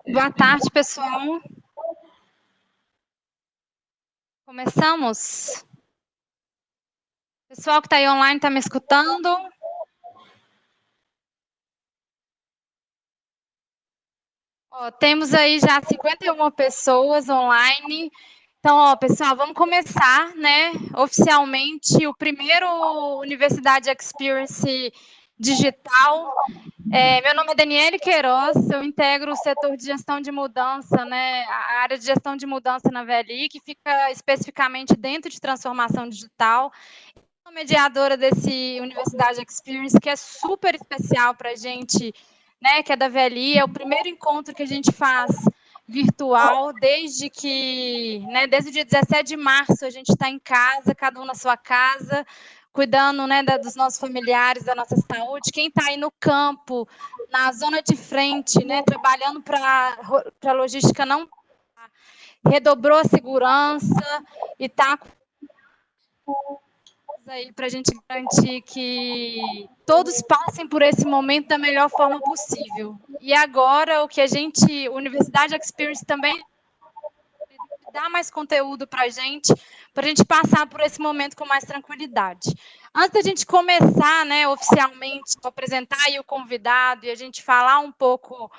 Boa tarde, pessoal. Começamos? Pessoal que está aí online, está me escutando? Ó, temos aí já 51 pessoas online. Então, ó, pessoal, vamos começar, né, oficialmente o primeiro Universidade Experience Digital. Meu nome é Daniele Queiroz, eu integro o setor de gestão de mudança, né, a área de gestão de mudança na VLI, que fica especificamente dentro de transformação digital. Mediadora desse Universidade Experience, que é super especial para a gente, né, que é da VLI, é o primeiro encontro que a gente faz virtual, desde o dia 17 de março, a gente está em casa, cada um na sua casa, cuidando, né, dos nossos familiares, da nossa saúde. Quem está aí no campo, na zona de frente, né, trabalhando para a logística, não redobrou a segurança e está aí para a gente garantir que todos passem por esse momento da melhor forma possível. E agora, o que a gente, Universidade Experience também dá mais conteúdo para a gente passar por esse momento com mais tranquilidade. Antes da gente começar, né, oficialmente, apresentar aí o convidado e a gente falar um pouco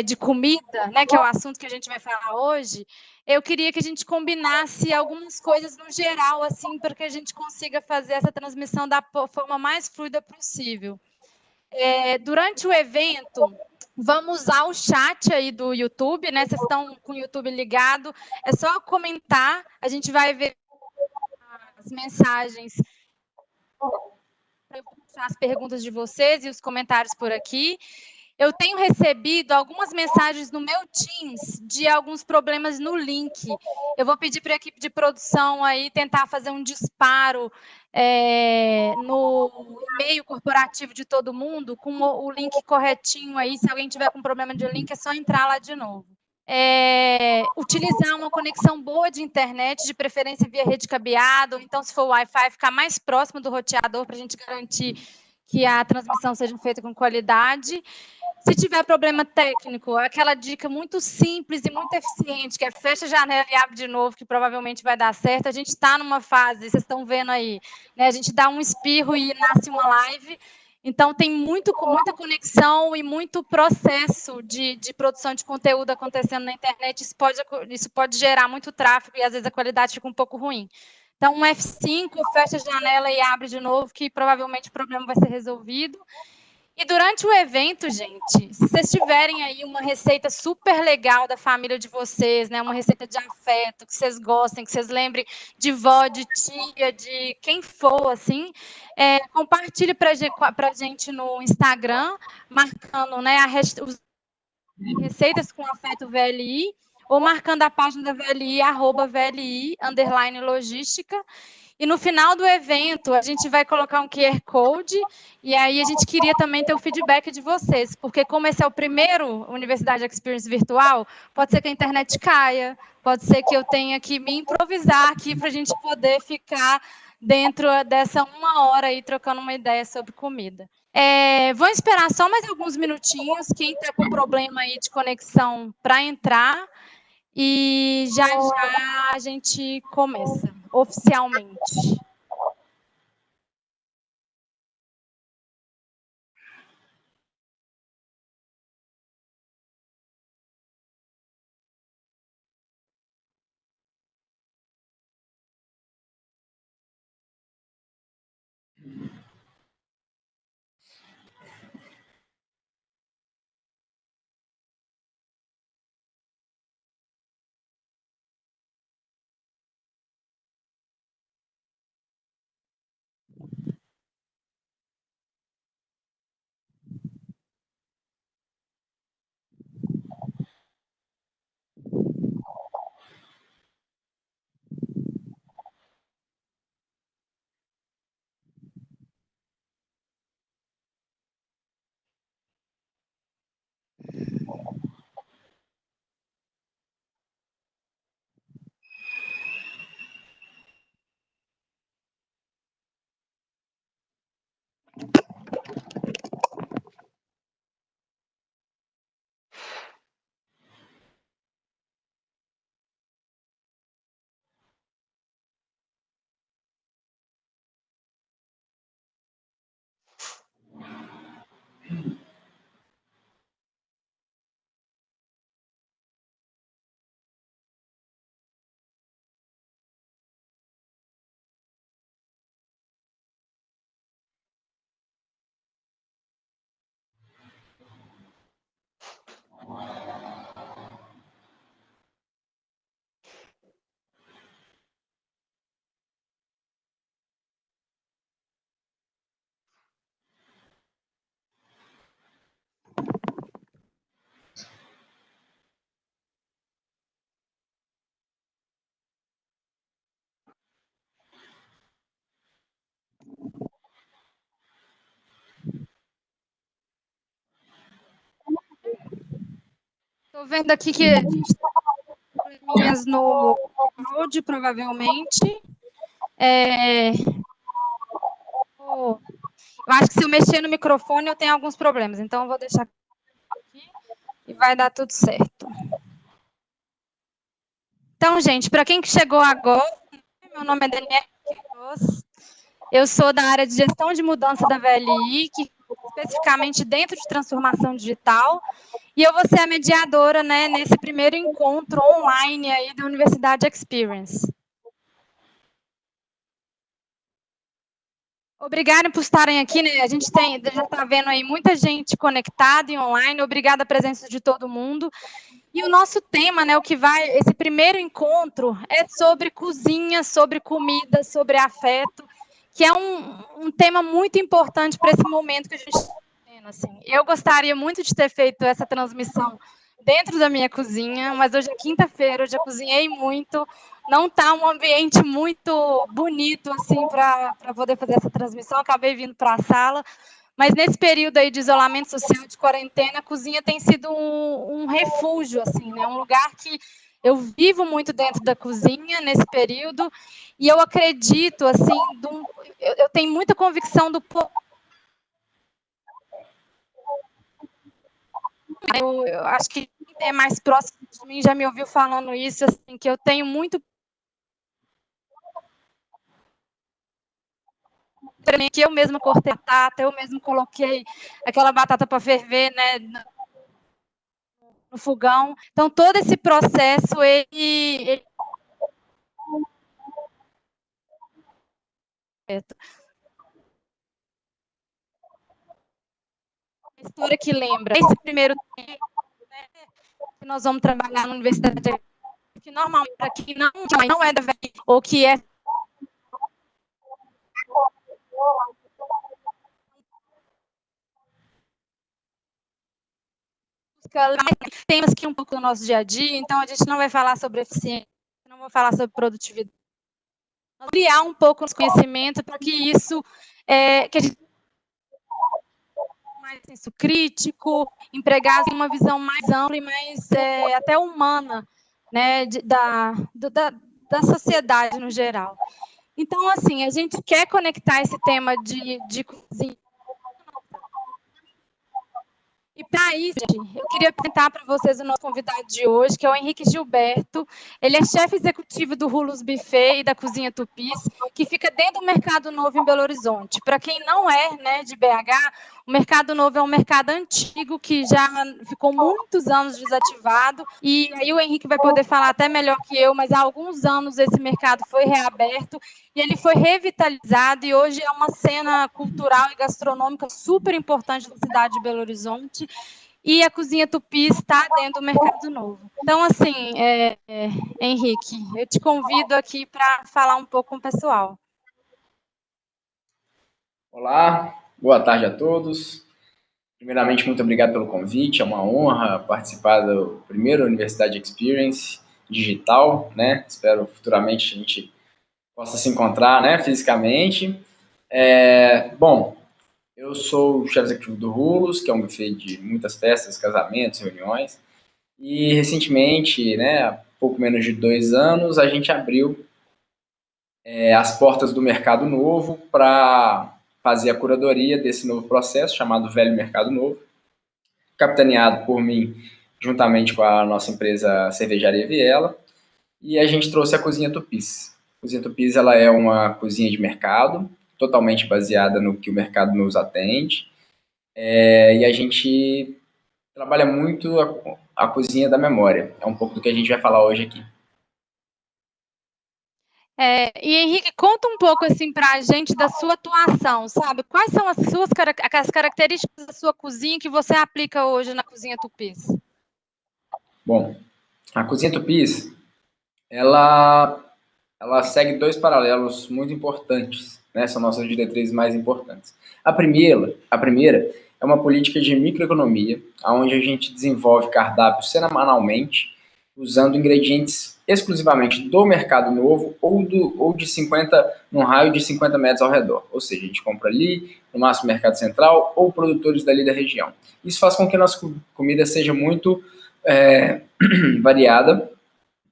de comida, né, que é o assunto que a gente vai falar hoje, eu queria que a gente combinasse algumas coisas no geral, assim, para que a gente consiga fazer essa transmissão da forma mais fluida possível. Durante o evento, vamos usar o chat aí do YouTube, né? Vocês estão com o YouTube ligado, é só comentar, a gente vai ver as mensagens, as perguntas de vocês e os comentários por aqui. Eu tenho recebido algumas mensagens no meu Teams de alguns problemas no link. Eu vou pedir para a equipe de produção aí tentar fazer um disparo no e-mail corporativo de todo mundo com o link corretinho aí. Se alguém tiver com problema de link, é só entrar lá de novo. Utilizar uma conexão boa de internet, de preferência via rede cabeada, ou então, se for Wi-Fi, ficar mais próximo do roteador para a gente garantir que a transmissão seja feita com qualidade. Se tiver problema técnico, aquela dica muito simples e muito eficiente, que é fecha a janela e abre de novo, que provavelmente vai dar certo. A gente está numa fase, vocês estão vendo aí, né? A gente dá um espirro e nasce uma live. Então, tem muita conexão e muito processo de produção de conteúdo acontecendo na internet. Isso pode gerar muito tráfego e, às vezes, a qualidade fica um pouco ruim. Então, um F5, fecha a janela e abre de novo, que provavelmente o problema vai ser resolvido. E durante o evento, gente, se vocês tiverem aí uma receita super legal da família de vocês, né, uma receita de afeto, que vocês gostem, que vocês lembrem de vó, de tia, de quem for, assim, compartilhe para a gente no Instagram, marcando, né, os receitas com afeto VLI, ou marcando a página da VLI, @VLI, _logística. E no final do evento, a gente vai colocar um QR Code, e aí a gente queria também ter o feedback de vocês, porque como esse é o primeiro Universidade Experience virtual, pode ser que a internet caia, pode ser que eu tenha que me improvisar aqui para a gente poder ficar dentro dessa 1 hora aí trocando uma ideia sobre comida. Vou esperar só mais alguns minutinhos, quem está com problema aí de conexão para entrar, e já já a gente começa oficialmente. Estou vendo aqui que a gente tem probleminhas no áudio, provavelmente. Eu acho que se eu mexer no microfone, eu tenho alguns problemas. Então, eu vou deixar aqui e vai dar tudo certo. Então, gente, para quem que chegou agora, meu nome é Daniela Queiroz. Eu sou da área de gestão de mudança da VLI, que especificamente dentro de transformação digital. E eu vou ser a mediadora, né, nesse primeiro encontro online aí da Universidade Experience. Obrigada por estarem aqui, né? A gente já está vendo aí muita gente conectada e online. Obrigada a presença de todo mundo. E o nosso tema, né, esse primeiro encontro é sobre cozinha, sobre comida, sobre afeto, que é um tema muito importante para esse momento que a gente está vivendo, assim. Eu gostaria muito de ter feito essa transmissão dentro da minha cozinha, mas hoje é quinta-feira, eu já cozinhei muito, não está um ambiente muito bonito assim para poder fazer essa transmissão, acabei vindo para a sala, mas nesse período aí de isolamento social, de quarentena, a cozinha tem sido um refúgio, assim, né? Um lugar que eu vivo muito dentro da cozinha nesse período, e eu acredito, assim, eu tenho muita convicção do povo. Eu acho que quem é mais próximo de mim já me ouviu falando isso, assim, que eu tenho muito que eu mesma cortei a batata, eu mesma coloquei aquela batata para ferver, né, no fogão. Então, todo esse processo, ele a história que lembra esse primeiro tempo, né, que nós vamos trabalhar na universidade, que normalmente para quem não é da VLI, ou que é temas que um pouco do nosso dia a dia, então a gente não vai falar sobre eficiência, não vou falar sobre produtividade, ampliar um pouco o conhecimento para que isso, que a gente mais senso crítico, empregar uma visão mais ampla e mais até humana, né, da sociedade no geral. Então, assim, a gente quer conectar esse tema de cozinha. E para isso, eu queria apresentar para vocês o nosso convidado de hoje, que é o Henrique Gilberto. Ele é chefe executivo do Rulos Buffet e da Cozinha Tupis, que fica dentro do Mercado Novo em Belo Horizonte. Para quem não é, né, de BH, o Mercado Novo é um mercado antigo que já ficou muitos anos desativado. E aí o Henrique vai poder falar até melhor que eu, mas há alguns anos esse mercado foi reaberto e ele foi revitalizado e hoje é uma cena cultural e gastronômica super importante da cidade de Belo Horizonte. E a Cozinha Tupi está dentro do Mercado Novo. Então, assim, Henrique, eu te convido aqui para falar um pouco com o pessoal. Olá, boa tarde a todos. Primeiramente, muito obrigado pelo convite. É uma honra participar do primeiro Universidade Experience digital, né? Espero futuramente a gente possa se encontrar, né, fisicamente. Bom, eu sou o chefe executivo do Rulos, que é um buffet de muitas festas, casamentos, reuniões. E recentemente, né, há pouco menos de 2 anos, a gente abriu as portas do Mercado Novo para fazer a curadoria desse novo processo, chamado Velho Mercado Novo, capitaneado por mim, juntamente com a nossa empresa Cervejaria Viela, e a gente trouxe a Cozinha Tupis. A Cozinha Tupis ela é uma cozinha de mercado, totalmente baseada no que o mercado nos atende, e a gente trabalha muito a cozinha da memória. É um pouco do que a gente vai falar hoje aqui. E Henrique, conta um pouco assim para a gente da sua atuação, sabe? Quais são as características da sua cozinha que você aplica hoje na Cozinha Tupis? Bom, a Cozinha Tupis, ela segue 2 paralelos muito importantes, né? São nossas diretrizes mais importantes. A primeira é uma política de microeconomia, onde a gente desenvolve cardápios semanalmente, usando ingredientes exclusivamente do Mercado Novo ou de 50, num raio de 50 metros ao redor. Ou seja, a gente compra ali, no máximo Mercado Central, ou produtores dali da região. Isso faz com que a nossa comida seja muito variada,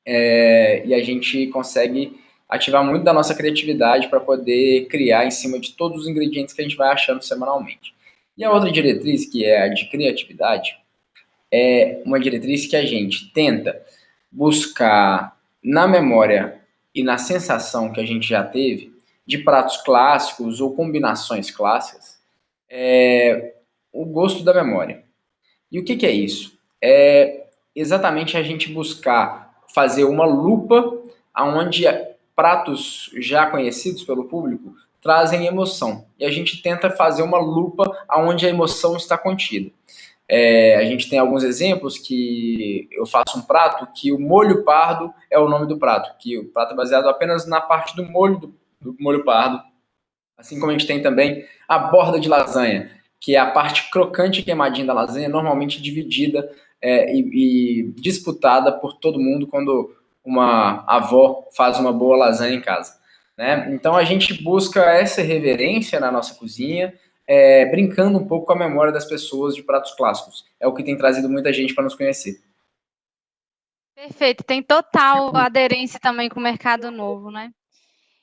e a gente consegue ativar muito da nossa criatividade para poder criar em cima de todos os ingredientes que a gente vai achando semanalmente. E a outra diretriz, que é a de criatividade, é uma diretriz que a gente tenta buscar na memória e na sensação que a gente já teve de pratos clássicos ou combinações clássicas, o gosto da memória. E o que é isso? É exatamente a gente buscar fazer uma lupa onde pratos já conhecidos pelo público trazem emoção. E a gente tenta fazer uma lupa onde a emoção está contida. A gente tem alguns exemplos que eu faço um prato que o molho pardo é o nome do prato, que o prato é baseado apenas na parte do molho pardo. Assim como a gente tem também a borda de lasanha, que é a parte crocante e queimadinha da lasanha, normalmente dividida e disputada por todo mundo quando uma avó faz uma boa lasanha em casa, né? Então a gente busca essa reverência na nossa cozinha, brincando um pouco com a memória das pessoas de pratos clássicos. É o que tem trazido muita gente para nos conhecer. Perfeito, tem total aderência também com o mercado novo, né?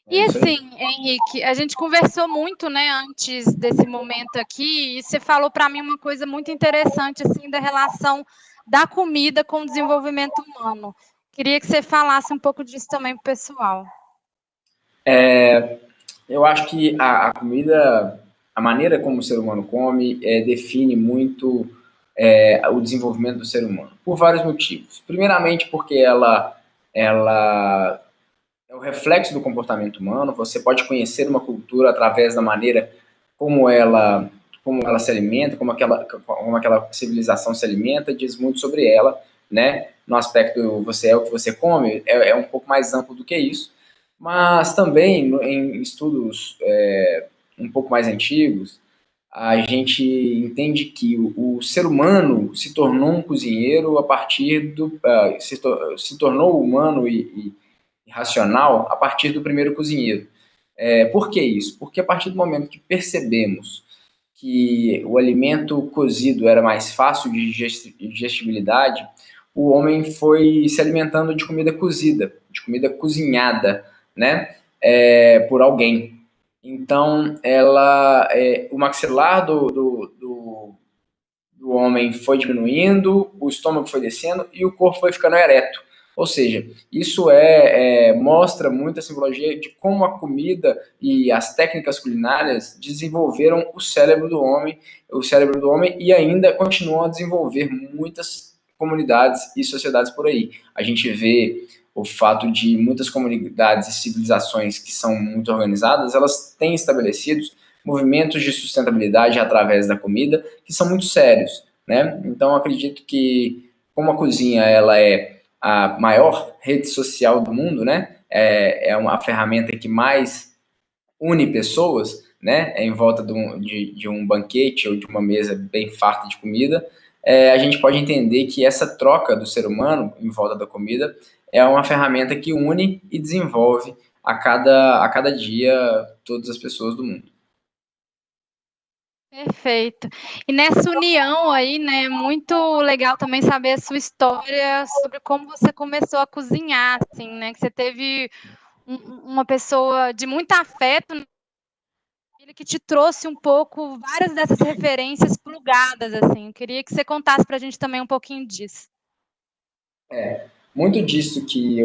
É E isso aí. assim, Henrique, a gente conversou muito, né, antes desse momento aqui, e você falou para mim uma coisa muito interessante, assim, da relação da comida com o desenvolvimento humano. Queria que você falasse um pouco disso também para o pessoal. Eu acho que a comida, a maneira como o ser humano come, define muito o desenvolvimento do ser humano, por vários motivos. Primeiramente, porque ela é o reflexo do comportamento humano. Você pode conhecer uma cultura através da maneira como ela se alimenta, como aquela civilização se alimenta, diz muito sobre ela, né? No aspecto você é o que você come, é um pouco mais amplo do que isso. Mas também em estudos um pouco mais antigos, a gente entende que o ser humano se tornou um cozinheiro a partir se tornou humano e racional a partir do primeiro cozinheiro. Por que isso? Porque a partir do momento que percebemos que o alimento cozido era mais fácil de digestibilidade, o homem foi se alimentando de comida cozida, de comida cozinhada, né, por alguém. Então, o maxilar do homem foi diminuindo, o estômago foi descendo e o corpo foi ficando ereto. Ou seja, isso mostra muito a simbologia de como a comida e as técnicas culinárias desenvolveram o cérebro do homem e ainda continuam a desenvolver muitas comunidades e sociedades por aí. A gente vê o fato de muitas comunidades e civilizações que são muito organizadas, elas têm estabelecidos movimentos de sustentabilidade através da comida que são muito sérios, né? Então acredito que como a cozinha ela é a maior rede social do mundo, né? É uma ferramenta que mais une pessoas, né? Em volta de um banquete ou de uma mesa bem farta de comida. A gente pode entender que essa troca do ser humano em volta da comida é uma ferramenta que une e desenvolve a cada dia todas as pessoas do mundo. Perfeito. E nessa união aí, né, muito legal também saber a sua história sobre como você começou a cozinhar, assim, né, que você teve uma pessoa de muito afeto, né, que te trouxe um pouco várias dessas referências plugadas, assim. Eu queria que você contasse para a gente também um pouquinho disso. Muito disso que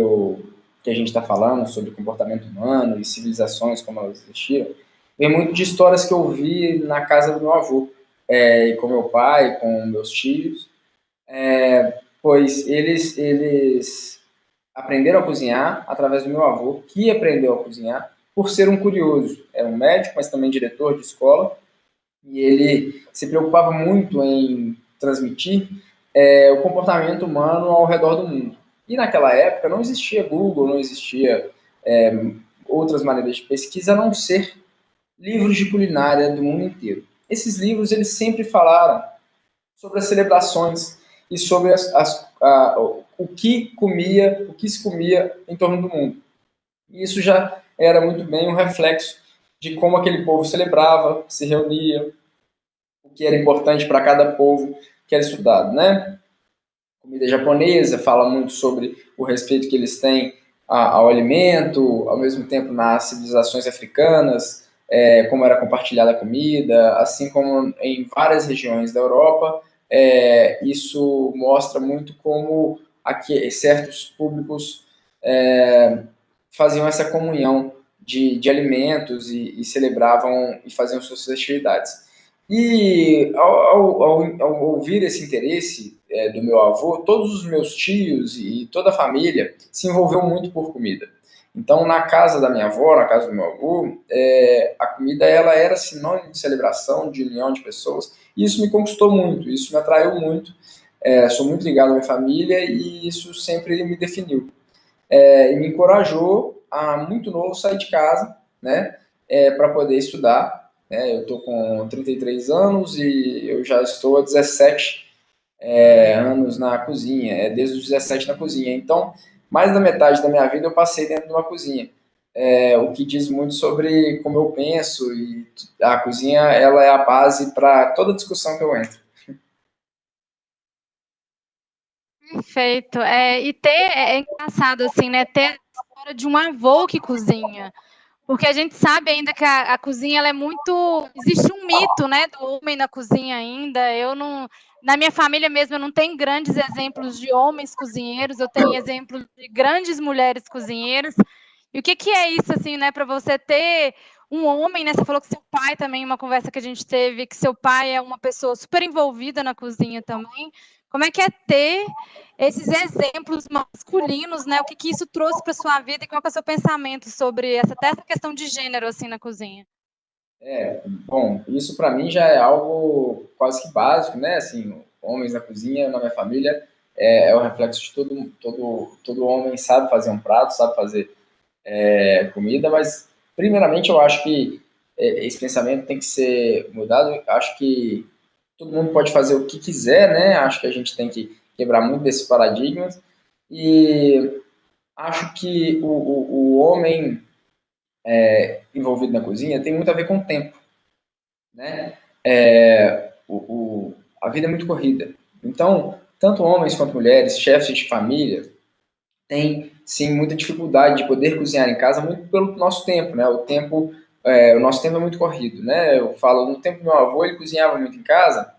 a gente está falando sobre comportamento humano e civilizações como elas existiram, vem muito de histórias que eu vi na casa do meu avô, e com meu pai, com meus tios, pois eles aprenderam a cozinhar através do meu avô, que aprendeu a cozinhar por ser um curioso. Era um médico, mas também diretor de escola, e ele se preocupava muito em transmitir o comportamento humano ao redor do mundo. E naquela época não existia Google, não existia outras maneiras de pesquisa a não ser livros de culinária do mundo inteiro. Esses livros eles sempre falaram sobre as celebrações e sobre o o que se comia em torno do mundo. E isso já era muito bem um reflexo de como aquele povo celebrava, se reunia, o que era importante para cada povo que era estudado, né? comida japonesa, fala muito sobre o respeito que eles têm ao alimento, ao mesmo tempo nas civilizações africanas, como era compartilhada a comida, assim como em várias regiões da Europa. Isso mostra muito como aqui certos públicos faziam essa comunhão de alimentos e celebravam e faziam suas festividades. E ao ouvir esse interesse do meu avô, todos os meus tios e toda a família se envolveu muito por comida. Então, na casa da minha avó, na casa do meu avô, a comida ela era sinônimo de celebração, de união de pessoas, e isso me conquistou muito, isso me atraiu muito. Sou muito ligado à minha família e isso sempre me definiu. E me encorajou a muito novo sair de casa, né, para poder estudar. Eu estou com 33 anos e eu já estou há 17 anos na cozinha, desde os 17 na cozinha. Então, mais da metade da minha vida eu passei dentro de uma cozinha. O que diz muito sobre como eu penso, e a cozinha ela é a base para toda discussão que eu entro. Perfeito. É engraçado, assim, né? Ter a história de um avô que cozinha. Porque a gente sabe ainda que a cozinha ela é muito. Existe um mito, né, do homem na cozinha ainda. Eu não. Na minha família mesmo, eu não tenho grandes exemplos de homens cozinheiros, eu tenho exemplos de grandes mulheres cozinheiras. E o que é isso, assim, né, para você ter um homem, né? Você falou que seu pai também, uma conversa que a gente teve, que seu pai é uma pessoa super envolvida na cozinha também. Como é que é ter esses exemplos masculinos, né? O que isso trouxe para sua vida e qual é o seu pensamento sobre até essa questão de gênero assim na cozinha? Bom, isso para mim já é algo quase que básico, né? Assim, homens na cozinha, na minha família, é o reflexo de todo homem sabe fazer um prato, sabe fazer comida, mas primeiramente eu acho que esse pensamento tem que ser mudado. Eu acho que todo mundo pode fazer o que quiser, né? Acho que a gente tem que quebrar muito desses paradigmas e acho que o homem envolvido na cozinha tem muito a ver com o tempo, né? A vida é muito corrida. Então, tanto homens quanto mulheres, chefes de família, têm sim muita dificuldade de poder cozinhar em casa, muito pelo nosso tempo, né? O nosso tempo é muito corrido, né? Eu falo, no tempo do meu avô, ele cozinhava muito em casa,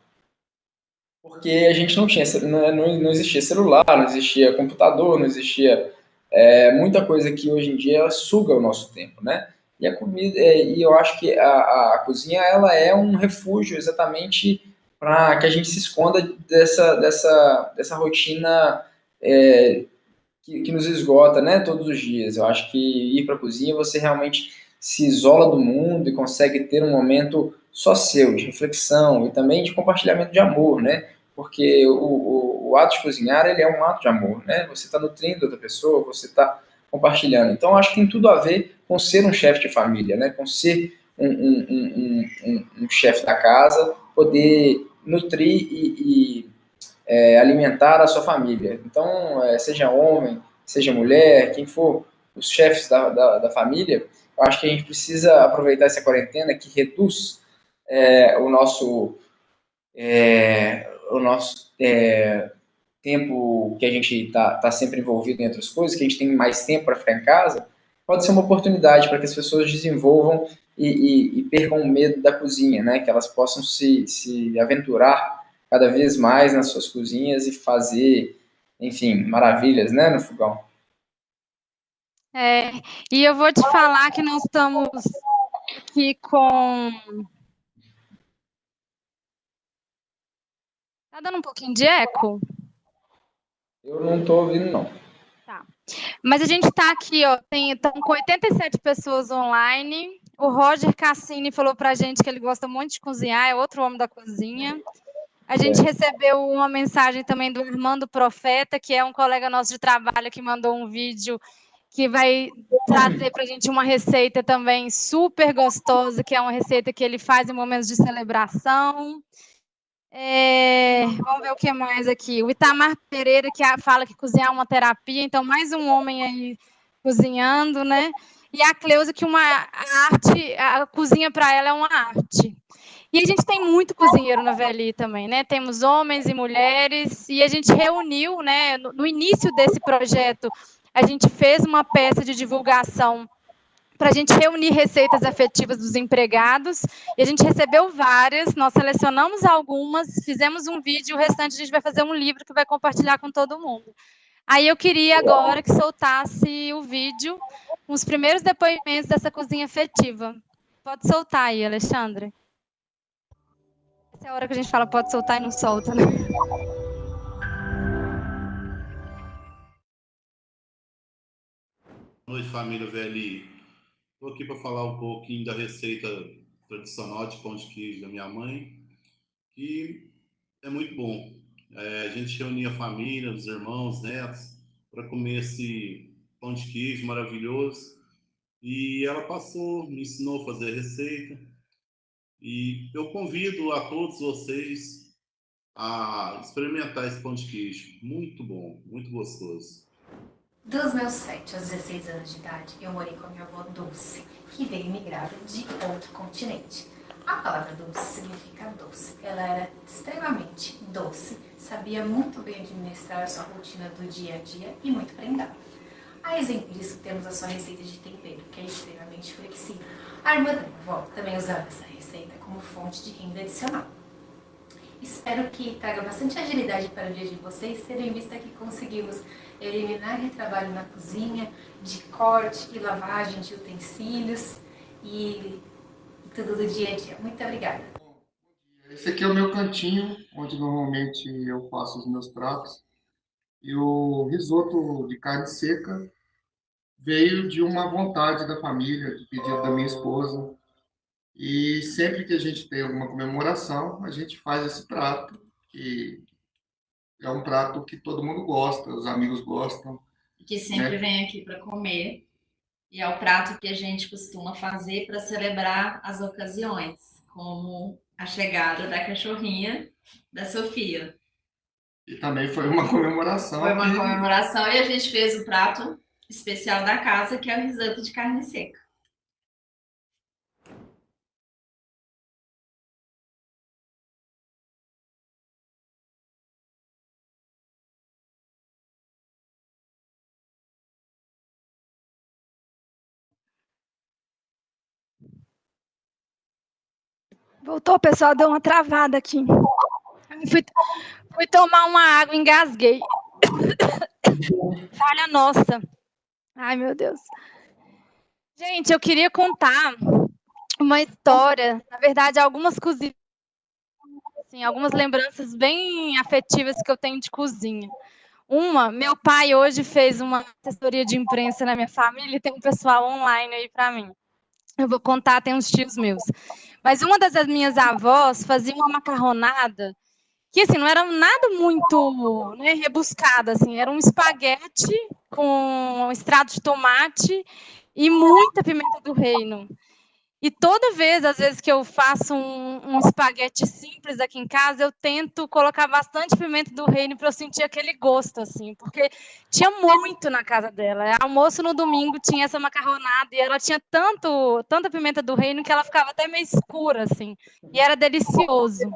porque a gente não tinha, não existia celular, não existia computador, não existia muita coisa que hoje em dia suga o nosso tempo, né? E a comida, e eu acho que a cozinha ela é um refúgio exatamente para que a gente se esconda dessa rotina que nos esgota, né, todos os dias. Eu acho que ir para a cozinha você realmente se isola do mundo e consegue ter um momento só seu, de reflexão e também de compartilhamento de amor, né? Porque o ato de cozinhar, ele é um ato de amor, né? Você está nutrindo outra pessoa, você está compartilhando. Então, acho que tem tudo a ver com ser um chefe de família, né? Com ser um chefe da casa, poder nutrir alimentar a sua família. Então, seja homem, seja mulher, quem for, os chefes da família, eu acho que a gente precisa aproveitar essa quarentena que reduz o nosso tempo que a gente está sempre envolvido em outras coisas, que a gente tem mais tempo para ficar em casa, pode ser uma oportunidade para que as pessoas desenvolvam e percam o medo da cozinha, né? Que elas possam se aventurar cada vez mais nas suas cozinhas e fazer, enfim, maravilhas, né, no fogão. É, e eu vou te falar que nós estamos aqui com. Tá dando um pouquinho de eco? Eu não estou ouvindo, não. Tá. Mas a gente está aqui, ó, estamos com 87 pessoas online. O Roger Cassini falou para a gente que ele gosta muito de cozinhar, é outro homem da cozinha. A gente recebeu uma mensagem também do Armando Profeta, que é um colega nosso de trabalho que mandou um vídeo que vai trazer para a gente uma receita também super gostosa, que é uma receita que ele faz em momentos de celebração. Vamos ver o que mais aqui. O Itamar Pereira, que fala que cozinhar é uma terapia, então mais um homem aí cozinhando, né? E a Cleusa, que a cozinha para ela é uma arte. E a gente tem muito cozinheiro na VLI também, né? Temos homens e mulheres, e a gente reuniu, né? No início desse projeto, a gente fez uma peça de divulgação para a gente reunir receitas afetivas dos empregados, e a gente recebeu várias, nós selecionamos algumas, fizemos um vídeo, o restante a gente vai fazer um livro que vai compartilhar com todo mundo. Aí eu queria agora que soltasse o vídeo, os primeiros depoimentos dessa cozinha afetiva. Pode soltar aí, Alexandre. Essa é a hora que a gente fala pode soltar e não solta, né? Boa noite, família VLI. Estou aqui para falar um pouquinho da receita tradicional de pão de queijo da minha mãe, que é muito bom. A gente reunia a família, os irmãos, netos, para comer esse pão de queijo maravilhoso. E ela passou, me ensinou a fazer a receita. E eu convido a todos vocês a experimentar esse pão de queijo. Muito bom, muito gostoso. Dos meus 7 aos 16 anos de idade, eu morei com a minha avó Dulce, que veio migrada de outro continente. A palavra Dulce significa doce. Ela era extremamente doce, sabia muito bem administrar a sua rotina do dia a dia e muito prendada. A exemplo disso, temos a sua receita de tempero, que é extremamente flexível. A irmã da minha avó também usava essa receita como fonte de renda adicional. Espero que traga bastante agilidade para o dia de vocês, tendo em vista que conseguimos eliminar retrabalho na cozinha, de corte e lavagem de utensílios e tudo do dia a dia. Muito obrigada. Esse aqui é o meu cantinho, onde normalmente eu faço os meus pratos. E o risoto de carne seca veio de uma vontade da família, de pedido da minha esposa. E sempre que a gente tem alguma comemoração, a gente faz esse prato, que é um prato que todo mundo gosta, os amigos gostam. Que sempre vem aqui para comer. E é o prato que a gente costuma fazer para celebrar as ocasiões, como a chegada da cachorrinha da Sofia. E também foi uma comemoração. Foi uma comemoração e a gente fez o prato especial da casa, que é o risoto de carne seca. Voltou, pessoal, deu uma travada aqui. Fui tomar uma água, engasguei. Falha nossa. Ai, meu Deus. Gente, eu queria contar uma história, na verdade, algumas cozinhas, assim, algumas lembranças bem afetivas que eu tenho de cozinha. Meu pai hoje fez uma assessoria de imprensa na minha família e tem um pessoal online aí para mim. Eu vou contar, tem uns tios meus. Mas uma das minhas avós fazia uma macarronada que, assim, não era nada muito, né, rebuscado, assim, era um espaguete com extrato de tomate e muita pimenta do reino. E toda vez, às vezes, que eu faço um espaguete simples aqui em casa, eu tento colocar bastante pimenta do reino para eu sentir aquele gosto, assim, porque tinha muito na casa dela. Almoço no domingo tinha essa macarronada e ela tinha tanta pimenta do reino que ela ficava até meio escura, assim, e era delicioso.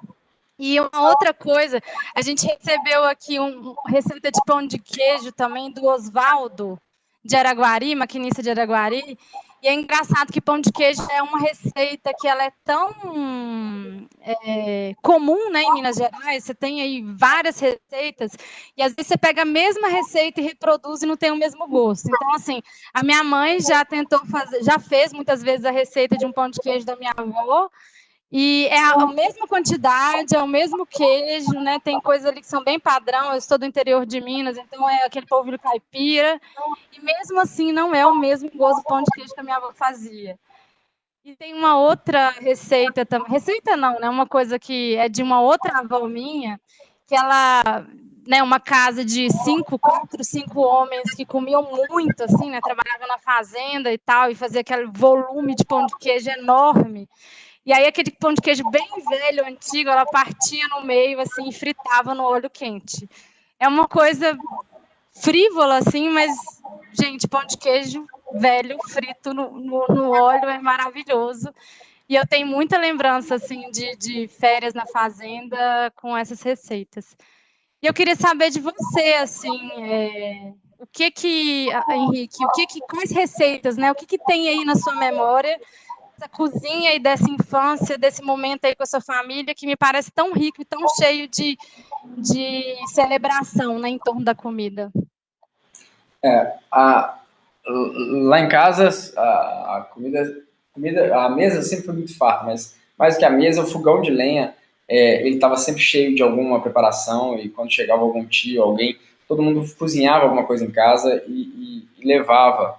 E uma outra coisa, a gente recebeu aqui uma receita de pão de queijo também do Oswaldo, de Araguari, maquinista de Araguari. E é engraçado que pão de queijo é uma receita que ela é tão comum, né, em Minas Gerais. Você tem aí várias receitas e às vezes você pega a mesma receita e reproduz e não tem o mesmo gosto. Então, assim, a minha mãe já tentou fazer, já fez muitas vezes a receita de um pão de queijo da minha avó. E é a mesma quantidade, é o mesmo queijo, né? Tem coisas ali que são bem padrão. Eu sou do interior de Minas, então é aquele polvilho caipira. E mesmo assim, não é o mesmo gosto do pão de queijo que a minha avó fazia. E tem uma outra receita também. Receita não, né? Uma coisa que é de uma outra avó minha, que ela, né? Uma casa de 4, 5 homens que comiam muito, assim, né? Trabalhavam na fazenda e tal, e fazia aquele volume de pão de queijo enorme. E aí aquele pão de queijo bem velho, antigo, ela partia no meio, assim, e fritava no óleo quente. É uma coisa frívola, assim, mas, gente, pão de queijo velho, frito no óleo, é maravilhoso. E eu tenho muita lembrança, assim, de férias na fazenda com essas receitas. E eu queria saber de você, assim, o que que, Henrique, quais receitas, né? O que que tem aí na sua memória, essa cozinha e dessa infância, desse momento aí com a sua família, que me parece tão rico e tão cheio de celebração, né, em torno da comida. Lá em casa, a a mesa sempre foi muito farta, mas mais que a mesa, o fogão de lenha, ele estava sempre cheio de alguma preparação, e quando chegava algum tio, alguém, todo mundo cozinhava alguma coisa em casa e levava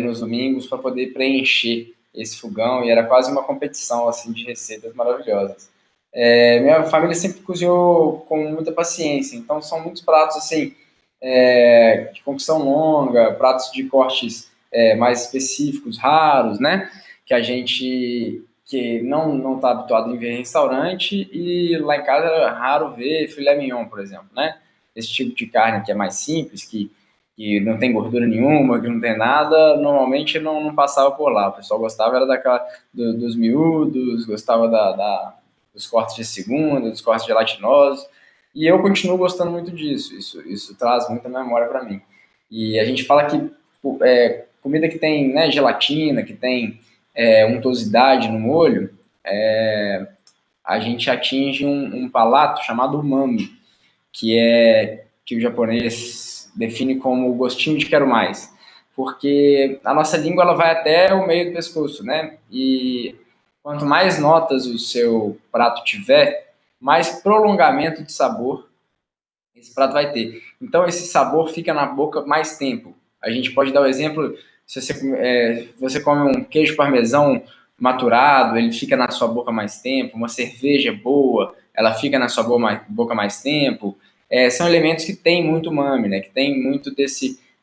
nos domingos para poder preencher esse fogão, e era quase uma competição assim de receitas maravilhosas. Minha família sempre cozinhou com muita paciência, então são muitos pratos assim de cocção longa, pratos de cortes mais específicos, raros, né? Que a gente que não está habituado em ver em restaurante, e lá em casa era raro ver filé mignon, por exemplo, né? Esse tipo de carne que é mais simples, que não tem gordura nenhuma, que não tem nada, normalmente não passava por lá. O pessoal gostava era dos miúdos, gostava dos cortes de segunda, dos cortes gelatinosos, e eu continuo gostando muito disso. Isso traz muita memória para mim. E a gente fala que comida que tem, né, gelatina, que tem untuosidade no molho, a gente atinge um palato chamado umami, que o japonês define como o gostinho de quero mais. Porque a nossa língua ela vai até o meio do pescoço, né? E quanto mais notas o seu prato tiver, mais prolongamento de sabor esse prato vai ter. Então, esse sabor fica na boca mais tempo. A gente pode dar o exemplo, se você come um queijo parmesão maturado, ele fica na sua boca mais tempo. Uma cerveja boa, ela fica na sua boca mais tempo. São elementos que têm muito umami, né? Que tem muito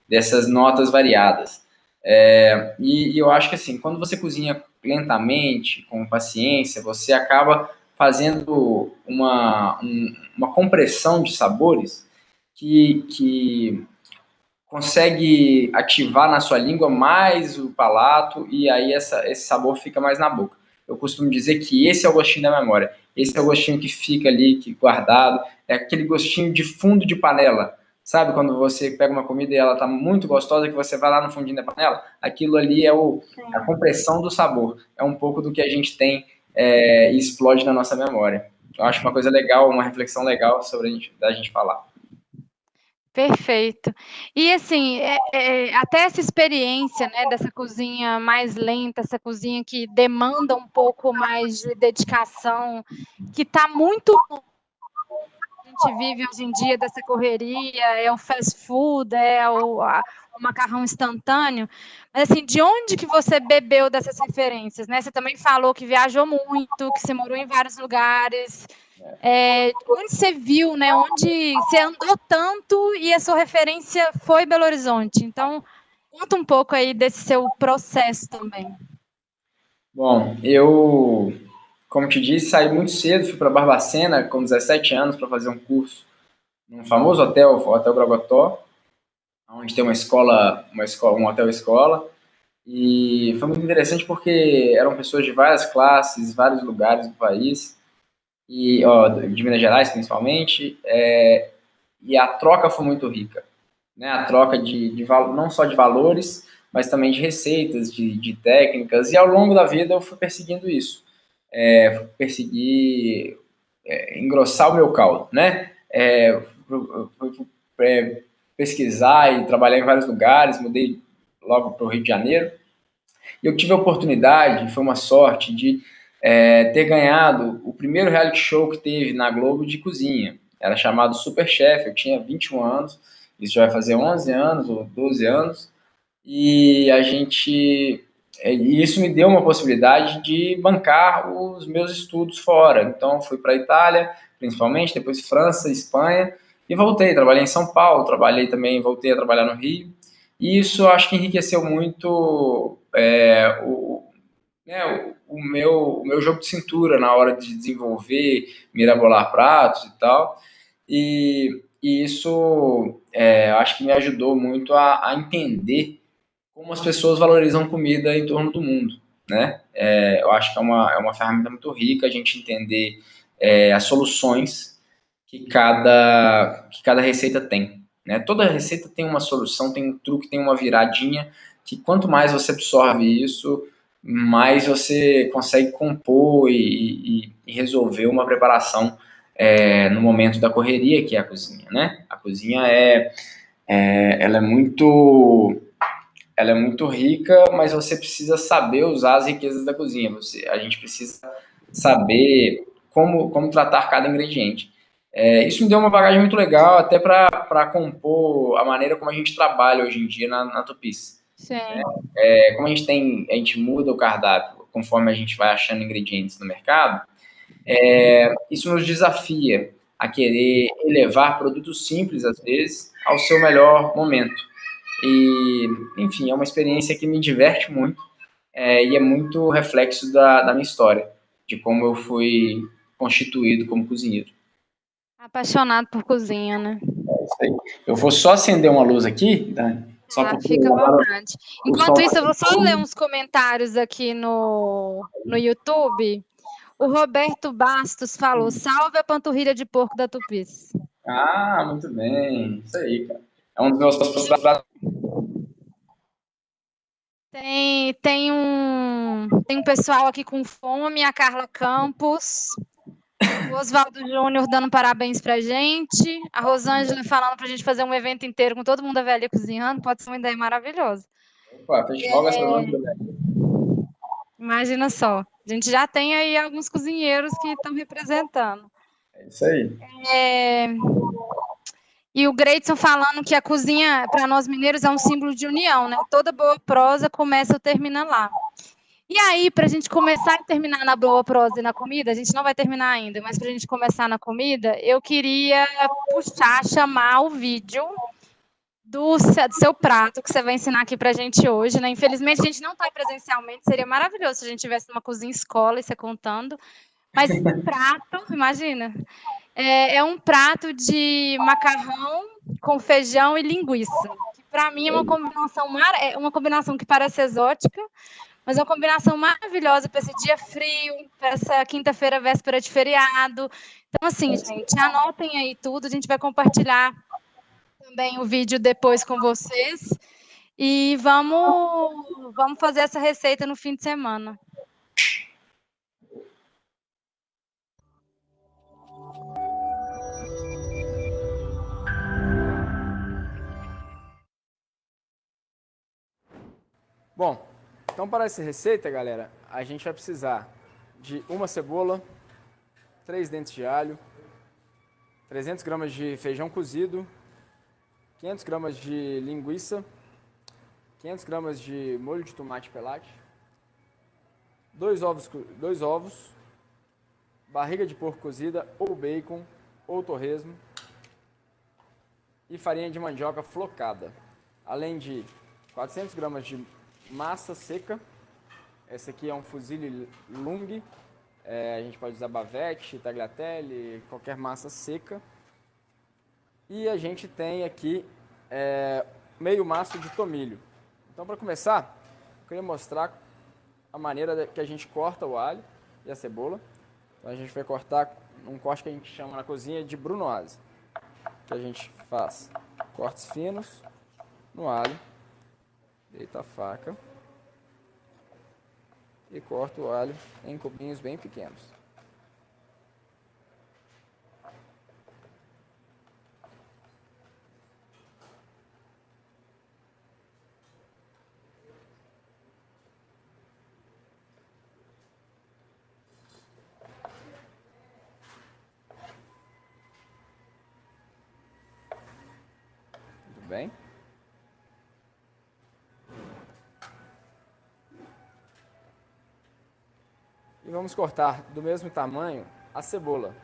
dessas notas variadas. E eu acho que assim, quando você cozinha lentamente, com paciência, você acaba fazendo uma compressão de sabores que consegue ativar na sua língua mais o palato, e aí esse sabor fica mais na boca. Eu costumo dizer que esse é o gostinho da memória. Esse é o gostinho que fica ali, que guardado. É aquele gostinho de fundo de panela. Sabe quando você pega uma comida e ela está muito gostosa, que você vai lá no fundinho da panela? Aquilo ali é a compressão do sabor. É um pouco do que a gente tem e explode na nossa memória. Eu acho uma coisa legal, uma reflexão legal sobre da gente falar. Perfeito. E assim, até essa experiência, né, dessa cozinha mais lenta, essa cozinha que demanda um pouco mais de dedicação, que está muito a gente vive hoje em dia dessa correria, é o fast food, o macarrão instantâneo. Mas assim, de onde que você bebeu dessas referências, né? Você também falou que viajou muito, que você morou em vários lugares. Onde você viu, né? Onde você andou tanto e a sua referência foi Belo Horizonte. Então, conta um pouco aí desse seu processo também. Bom, como te disse, saí muito cedo, fui para Barbacena com 17 anos para fazer um curso num famoso hotel, o Hotel Grogotó, onde tem um hotel-escola. E foi muito interessante porque eram pessoas de várias classes, vários lugares do país, de Minas Gerais principalmente, e a troca foi muito rica, né? A troca não só de valores, mas também de receitas, de técnicas, e ao longo da vida eu fui perseguindo isso. Fui perseguir engrossar o meu caldo, né? Fui pesquisar e trabalhar em vários lugares, mudei logo para o Rio de Janeiro, e eu tive a oportunidade, foi uma sorte, de ter ganhado o primeiro reality show que teve na Globo de cozinha. Era chamado Super Chef, eu tinha 21 anos, isso já vai fazer 11 anos ou 12 anos, e isso me deu uma possibilidade de bancar os meus estudos fora. Então, fui para a Itália, principalmente, depois França, Espanha, e voltei. Trabalhei em São Paulo, voltei a trabalhar no Rio. E isso acho que enriqueceu muito o meu jogo de cintura na hora de desenvolver, mirabolar pratos e tal. E isso acho que me ajudou muito a entender como as pessoas valorizam comida em torno do mundo, né? Eu acho que é uma ferramenta muito rica a gente entender as soluções que cada receita tem, né? Toda receita tem uma solução, tem um truque, tem uma viradinha, que quanto mais você absorve isso, mais você consegue compor e resolver uma preparação no momento da correria, que é a cozinha, né? A cozinha ela é muito rica, mas você precisa saber usar as riquezas da cozinha. A gente precisa saber como tratar cada ingrediente. Isso me deu uma bagagem muito legal, até para compor a maneira como a gente trabalha hoje em dia na Tupis. Sim. Como a gente muda o cardápio conforme a gente vai achando ingredientes no mercado, isso nos desafia a querer elevar produtos simples, às vezes, ao seu melhor momento. E, enfim, é uma experiência que me diverte muito e é muito reflexo da minha história, de como eu fui constituído como cozinheiro. Apaixonado por cozinha, né? É isso aí. Eu vou só acender uma luz aqui, Dani, só Claro, porque fica à agora vontade. o sol Enquanto está isso, eu vou só ler uns comentários aqui no YouTube. O Roberto Bastos falou: salve a panturrilha de porco da Tupis. Ah, muito bem. Isso aí, cara. É um dos meus pratos. Tem um pessoal aqui com fome, a Carla Campos, o Oswaldo Júnior dando parabéns pra gente, a Rosângela falando pra gente fazer um evento inteiro com todo mundo da velha cozinhando, pode ser uma ideia maravilhosa. Opa, Festival Gastronômico da Velha. Imagina só, a gente já tem aí alguns cozinheiros que estão representando. É isso aí. E o Greidson falando que a cozinha, para nós mineiros, é um símbolo de união, né? Toda boa prosa começa ou termina lá. E aí, para a gente começar e terminar na boa prosa e na comida, a gente não vai terminar ainda, mas para a gente começar na comida, eu queria chamar o vídeo do seu prato que você vai ensinar aqui para a gente hoje, né? Infelizmente, a gente não está presencialmente, seria maravilhoso se a gente tivesse numa cozinha escola e você contando. Mas esse prato, imagina, é um prato de macarrão com feijão e linguiça. Que para mim é uma combinação que parece exótica, mas é uma combinação maravilhosa para esse dia frio, para essa quinta-feira, véspera de feriado. Então, assim, gente, anotem aí tudo. A gente vai compartilhar também o vídeo depois com vocês. E vamos fazer essa receita no fim de semana. Bom, então para essa receita, galera, a gente vai precisar de uma cebola, 3 dentes de alho, 300 gramas de feijão cozido, 500 gramas de linguiça, 500 gramas de molho de tomate pelate, 2 ovos, barriga de porco cozida ou bacon ou torresmo e farinha de mandioca flocada, além de 400 gramas de massa seca. Esse aqui é um fusilli Lung, a gente pode usar bavette, tagliatelle, qualquer massa seca. E a gente tem aqui meio maço de tomilho. Então, para começar, eu queria mostrar a maneira que a gente corta o alho e a cebola. Então, a gente vai cortar um corte que a gente chama na cozinha de brunoise, que a gente faz cortes finos no alho, deita a faca e corta o alho em cubinhos bem pequenos. Tudo bem? E vamos cortar do mesmo tamanho a cebola.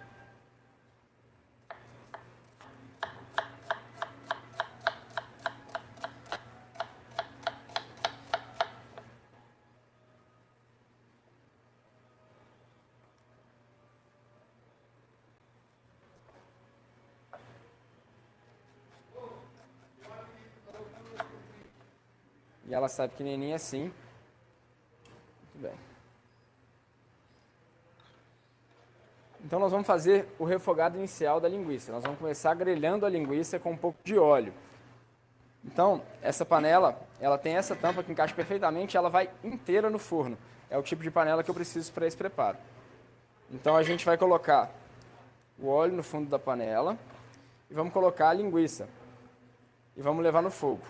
E ela sai pequenininha assim. Muito bem. Então nós vamos fazer o refogado inicial da linguiça. Nós vamos começar grelhando a linguiça com um pouco de óleo. Então, essa panela, ela tem essa tampa que encaixa perfeitamente, ela vai inteira no forno. É o tipo de panela que eu preciso para esse preparo. Então a gente vai colocar o óleo no fundo da panela e vamos colocar a linguiça. E vamos levar no fogo.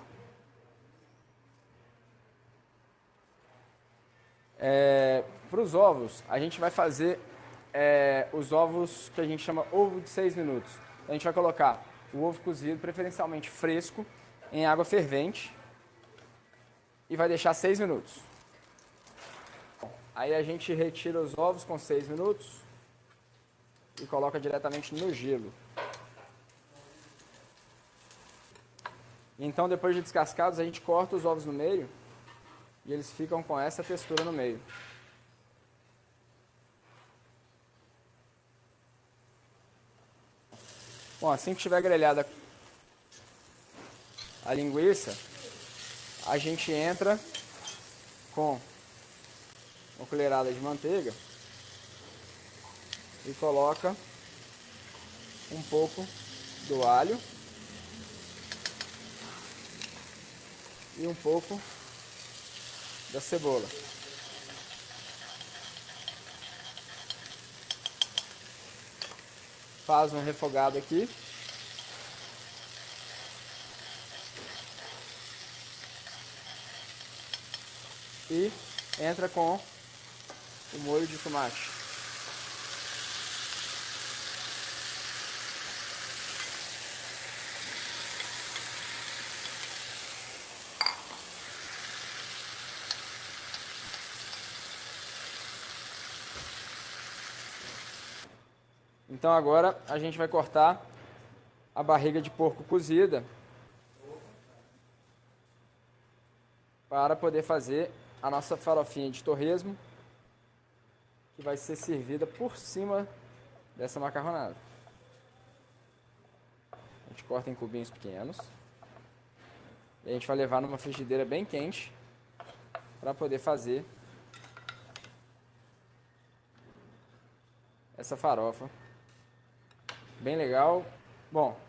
Para os ovos, a gente vai fazer os ovos que a gente chama ovo de 6 minutos. A gente vai colocar o ovo cozido, preferencialmente fresco, em água fervente e vai deixar 6 minutos. Aí a gente retira os ovos com 6 minutos e coloca diretamente no gelo. Então, depois de descascados, a gente corta os ovos no meio e eles ficam com essa textura no meio. Bom, assim que tiver grelhada a linguiça, a gente entra com uma colherada de manteiga e coloca um pouco do alho e um pouco da cebola. Faz um refogado aqui. E entra com o molho de tomate. Então agora a gente vai cortar a barriga de porco cozida para poder fazer a nossa farofinha de torresmo, que vai ser servida por cima dessa macarronada. A gente corta em cubinhos pequenos e a gente vai levar numa frigideira bem quente para poder fazer essa farofa bem legal. Bom,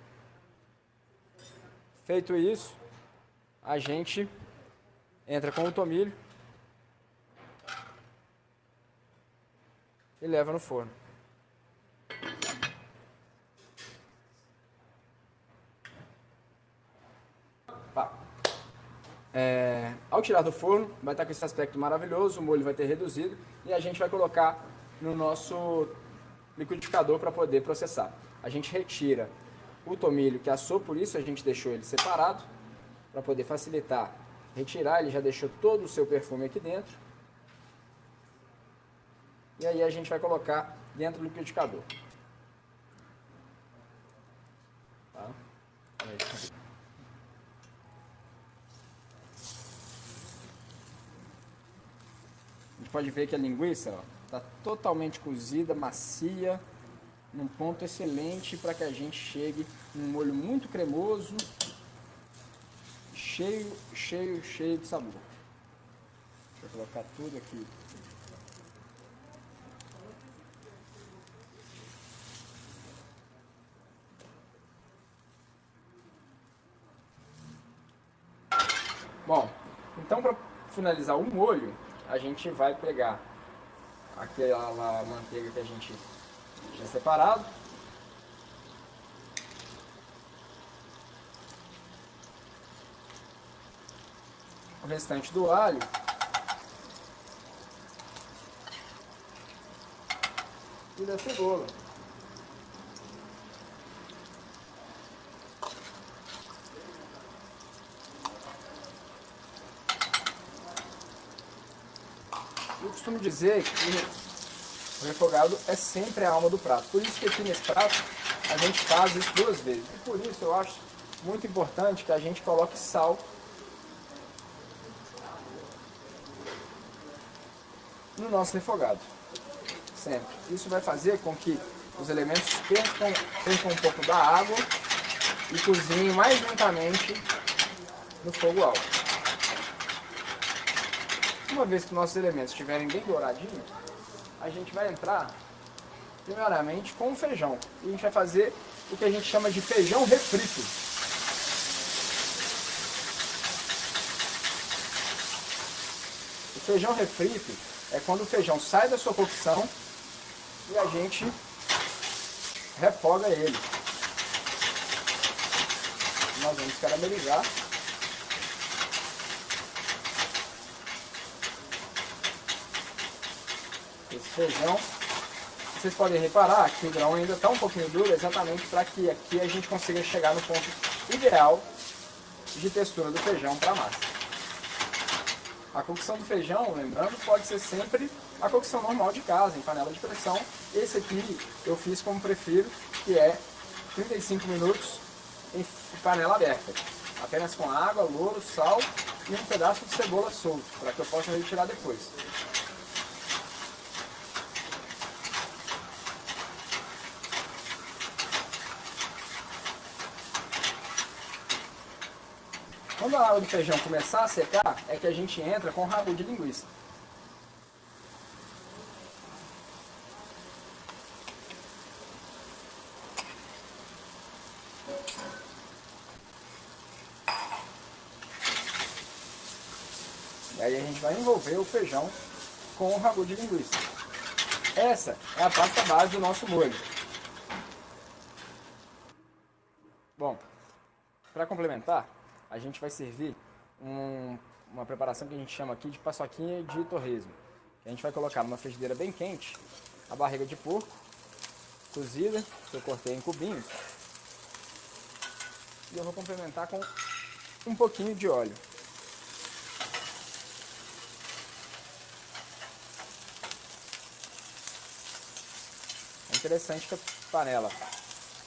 feito isso, a gente entra com o tomilho e leva no forno. Ao tirar do forno, vai estar com esse aspecto maravilhoso, o molho vai ter reduzido e a gente vai colocar no nosso liquidificador para poder processar. A gente retira o tomilho que assou, por isso a gente deixou ele separado, para poder facilitar retirar, ele já deixou todo o seu perfume aqui dentro. E aí a gente vai colocar dentro do liquidificador. Tá? A gente pode ver que a linguiça está totalmente cozida, macia, num ponto excelente para que a gente chegue num molho muito cremoso, cheio de sabor. Deixa eu colocar tudo aqui. Bom, então para finalizar o molho, a gente vai pegar aquela manteiga que a gente tinha separado. O restante do alho. E da cebola. Eu costumo dizer que o refogado é sempre a alma do prato. Por isso que aqui nesse prato a gente faz isso 2 vezes. E por isso eu acho muito importante que a gente coloque sal no nosso refogado. Sempre. Isso vai fazer com que os elementos percam um pouco da água e cozinhem mais lentamente no fogo alto. Uma vez que nossos elementos estiverem bem douradinhos, a gente vai entrar primeiramente com o feijão. E a gente vai fazer o que a gente chama de feijão refrito. O feijão refrito é quando o feijão sai da sua cocção e a gente refoga ele. Nós vamos caramelizar. Esse feijão. Vocês podem reparar que o grão ainda está um pouquinho duro, exatamente para que aqui a gente consiga chegar no ponto ideal de textura do feijão para a massa. A cocção do feijão, lembrando, pode ser sempre a cocção normal de casa, em panela de pressão. Esse aqui eu fiz como prefiro, que é 35 minutos em panela aberta. Apenas com água, louro, sal e um pedaço de cebola solto, para que eu possa retirar depois. Quando a água do feijão começar a secar, é que a gente entra com o ragu de linguiça. E aí a gente vai envolver o feijão com o ragu de linguiça. Essa é a pasta base do nosso molho. Bom, para complementar, a gente vai servir uma preparação que a gente chama aqui de paçoquinha de torresmo. A gente vai colocar numa frigideira bem quente a barriga de porco cozida, que eu cortei em cubinhos. E eu vou complementar com um pouquinho de óleo. É interessante que a panela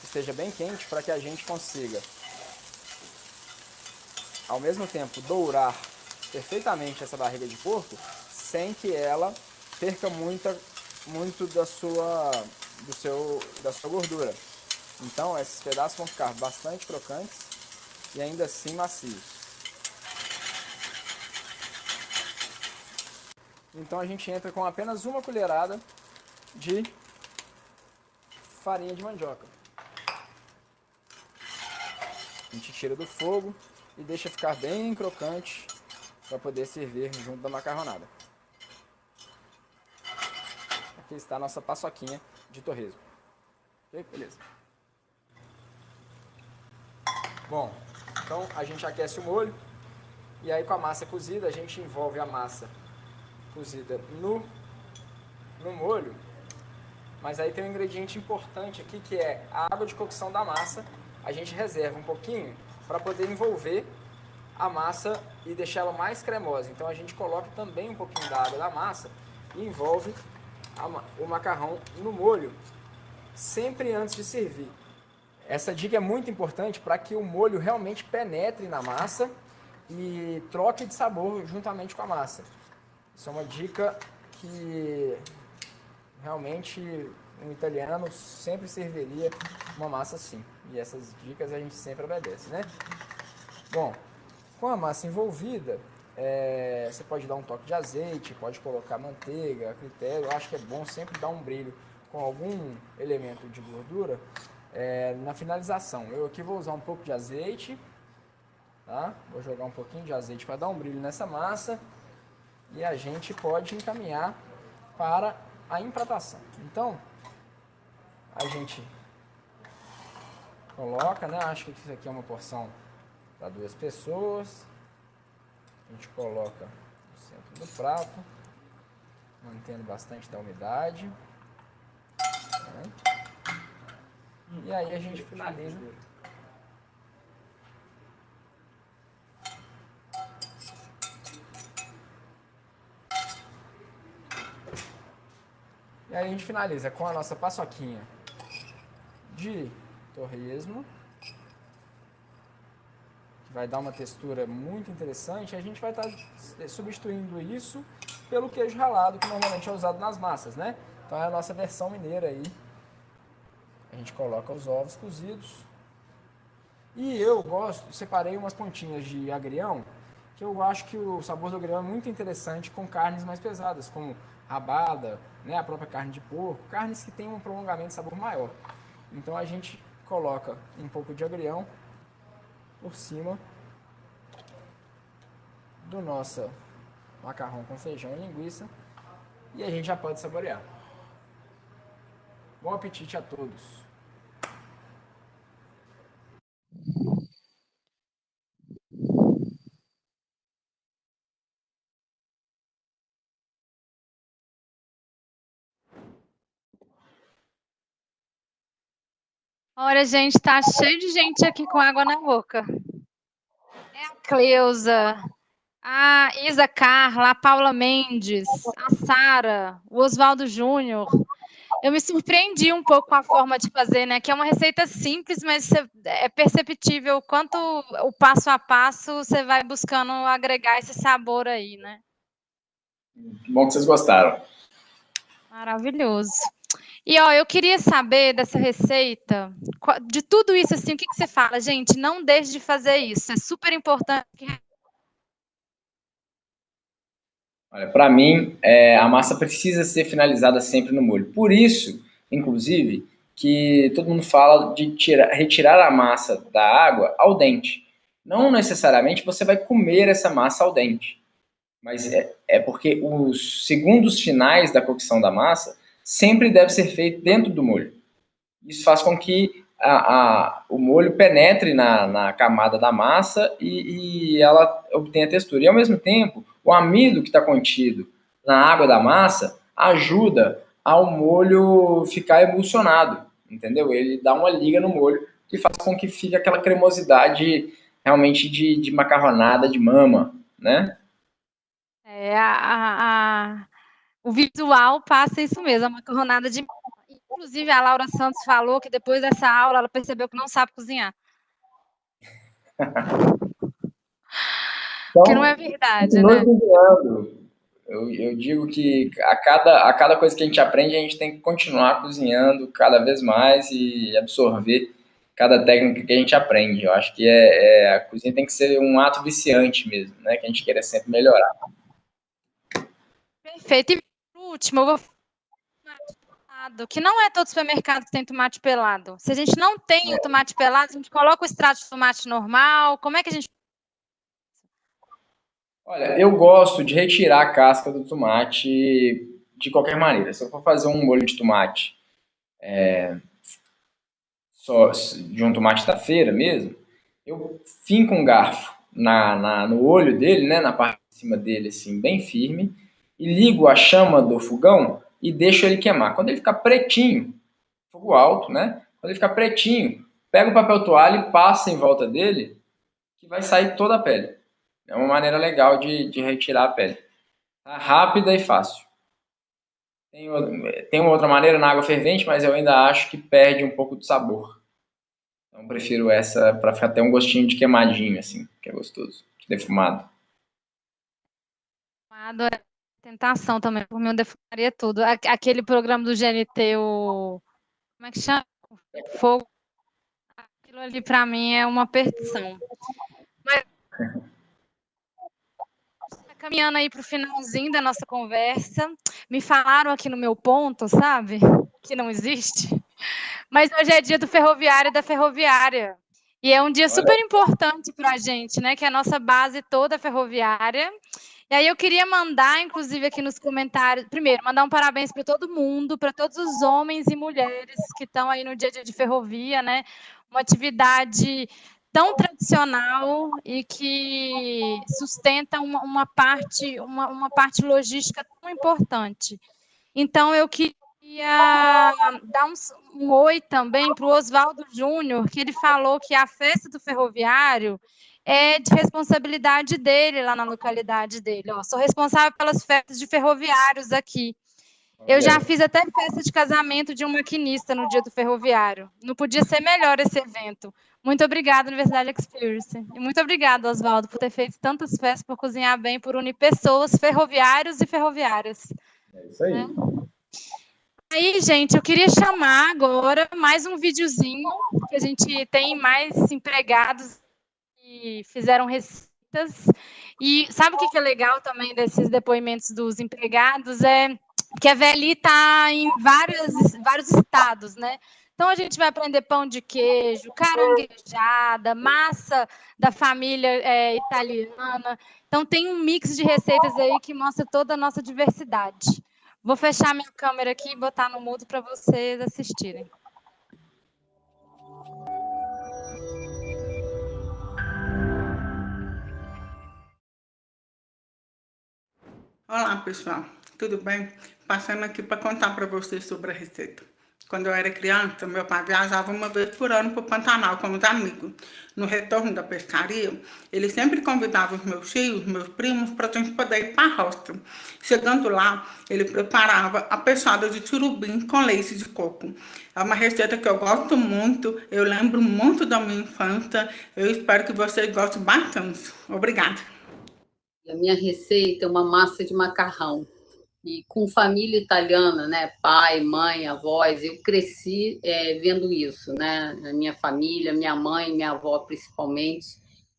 esteja bem quente para que a gente consiga, ao mesmo tempo, dourar perfeitamente essa barriga de porco, sem que ela perca muito da sua gordura. Então, esses pedaços vão ficar bastante crocantes e ainda assim macios. Então, a gente entra com apenas uma colherada de farinha de mandioca. A gente tira do fogo e deixa ficar bem crocante para poder servir junto da macarronada. Aqui está a nossa paçoquinha de torresmo. Ok? Beleza. Bom, então a gente aquece o molho e aí com a massa cozida a gente envolve a massa cozida no molho. Mas aí tem um ingrediente importante aqui que é a água de cocção da massa. A gente reserva um pouquinho para poder envolver a massa e deixar ela mais cremosa. Então a gente coloca também um pouquinho da água da massa e envolve o macarrão no molho, sempre antes de servir. Essa dica é muito importante para que o molho realmente penetre na massa e troque de sabor juntamente com a massa. Isso é uma dica que realmente um italiano sempre serviria uma massa assim. E essas dicas a gente sempre obedece, né? Bom, com a massa envolvida, você pode dar um toque de azeite, pode colocar manteiga, a critério. Eu acho que é bom sempre dar um brilho com algum elemento de gordura na finalização. Eu aqui vou usar um pouco de azeite, tá? Vou jogar um pouquinho de azeite para dar um brilho nessa massa e a gente pode encaminhar para a empratação. Então, a gente coloca, né? Acho que isso aqui é uma porção para 2 pessoas. A gente coloca no centro do prato, mantendo bastante da umidade. Né? E aí a gente finaliza. E aí a gente finaliza com a nossa paçoquinha de torresmo, que vai dar uma textura muito interessante. A gente vai estar substituindo isso pelo queijo ralado, que normalmente é usado nas massas, né? Então é a nossa versão mineira aí. A gente coloca os ovos cozidos. E eu separei umas pontinhas de agrião, que eu acho que o sabor do agrião é muito interessante com carnes mais pesadas, como rabada, né, a própria carne de porco, carnes que têm um prolongamento de sabor maior. Então a gente coloca um pouco de agrião por cima do nosso macarrão com feijão e linguiça e a gente já pode saborear. Bom apetite a todos! Olha, gente, tá cheio de gente aqui com água na boca. É a Cleusa, a Isa Carla, a Paula Mendes, a Sara, o Oswaldo Júnior. Eu me surpreendi um pouco com a forma de fazer, né? Que é uma receita simples, mas é perceptível o quanto o passo a passo você vai buscando agregar esse sabor aí, né? Bom que vocês gostaram. Maravilhoso. E, ó, eu queria saber dessa receita, de tudo isso, assim, o que você fala? Gente, não deixe de fazer isso, é super importante. Olha, para mim, a massa precisa ser finalizada sempre no molho. Por isso, inclusive, que todo mundo fala de retirar a massa da água ao dente. Não necessariamente você vai comer essa massa ao dente, mas é porque os segundos finais da cocção da massa sempre deve ser feito dentro do molho. Isso faz com que o molho penetre na camada da massa e ela obtenha textura. E, ao mesmo tempo, o amido que está contido na água da massa ajuda ao molho ficar emulsionado, entendeu? Ele dá uma liga no molho que faz com que fique aquela cremosidade realmente de macarronada de mama, né? O visual passa isso mesmo, a macarronada de... Inclusive, a Laura Santos falou que depois dessa aula ela percebeu que não sabe cozinhar. Então, que não é verdade, né? Cozinhando. Eu digo que a cada coisa que a gente aprende, a gente tem que continuar cozinhando cada vez mais e absorver cada técnica que a gente aprende. Eu acho que a cozinha tem que ser um ato viciante mesmo, né? Que a gente queira sempre melhorar. Perfeito. E por último, eu vou falar que não é todo supermercado que tem tomate pelado. Se a gente não tem o tomate pelado, a gente coloca o extrato de tomate normal. Como é que a gente... Olha, eu gosto de retirar a casca do tomate de qualquer maneira. Se eu for fazer um molho de tomate só de um tomate da feira mesmo, eu finco um garfo no olho dele, né, na parte de cima dele, assim, bem firme, e ligo a chama do fogão e deixo ele queimar. Quando ele ficar pretinho, fogo alto, né? Quando ele ficar pretinho, pega o papel toalha e passa em volta dele, que vai sair toda a pele. É uma maneira legal de retirar a pele. Tá? Rápida e fácil. Tem uma outra maneira na água fervente, mas eu ainda acho que perde um pouco de sabor. Então prefiro essa para ficar até um gostinho de queimadinho, assim, que é gostoso, defumado. Defumado é tentação também, por mim eu defumaria tudo. Aquele programa do GNT, como é que chama? Fogo. Aquilo ali para mim é uma perdição. Mas caminhando aí para o finalzinho da nossa conversa, me falaram aqui no meu ponto, sabe? Que não existe. Mas hoje é dia do ferroviário e da ferroviária. E é um dia super importante para a gente, né? Que é a nossa base toda ferroviária. E aí eu queria mandar, inclusive, aqui nos comentários, primeiro, mandar um parabéns para todo mundo, para todos os homens e mulheres que estão aí no dia a dia de ferrovia, né? Uma atividade tão tradicional e que sustenta uma parte logística tão importante. Então, eu queria dar um oi também para o Oswaldo Júnior, que ele falou que a festa do ferroviário é de responsabilidade dele lá na localidade dele. Ó, sou responsável pelas festas de ferroviários aqui. Eu já fiz até festa de casamento de um maquinista no dia do ferroviário. Não podia ser melhor esse evento. Muito obrigada, Universidade Experience. E muito obrigada, Oswaldo, por ter feito tantas festas, por cozinhar bem, por unir pessoas, ferroviários e ferroviárias. É isso aí. Aí, gente, eu queria chamar agora mais um videozinho, que a gente tem mais empregados que fizeram receitas. E sabe o que é legal também desses depoimentos dos empregados? É que a VLI está em vários estados, né? Então, a gente vai aprender pão de queijo, caranguejada, massa da família italiana. Então, tem um mix de receitas aí que mostra toda a nossa diversidade. Vou fechar minha câmera aqui e botar no mudo para vocês assistirem. Olá, pessoal. Tudo bem? Passando aqui para contar para vocês sobre a receita. Quando eu era criança, meu pai viajava uma vez por ano para o Pantanal com os amigos. No retorno da pescaria, ele sempre convidava os meus tios, meus primos, para a gente poder ir para a roça. Chegando lá, ele preparava a peixada de surubim com leite de coco. É uma receita que eu gosto muito, eu lembro muito da minha infância. Eu espero que vocês gostem bastante. Obrigada. A minha receita é uma massa de macarrão. E com família italiana, né? Pai, mãe, avós, eu cresci vendo isso, né? A minha família, minha mãe, minha avó principalmente,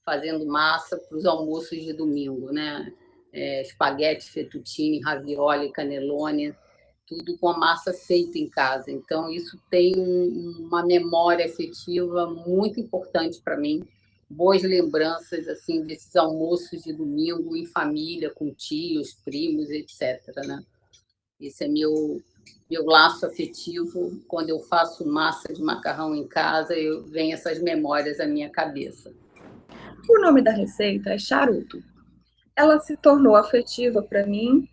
fazendo massa para os almoços de domingo, né? Espaguete, fettuccine, ravioli, cannelloni, tudo com a massa feita em casa. Então, isso tem uma memória afetiva muito importante para mim. Boas lembranças assim desses almoços de domingo em família, com tios, primos, etc. Né? Esse é meu laço afetivo. Quando eu faço massa de macarrão em casa, vem essas memórias à minha cabeça. O nome da receita é charuto. Ela se tornou afetiva para mim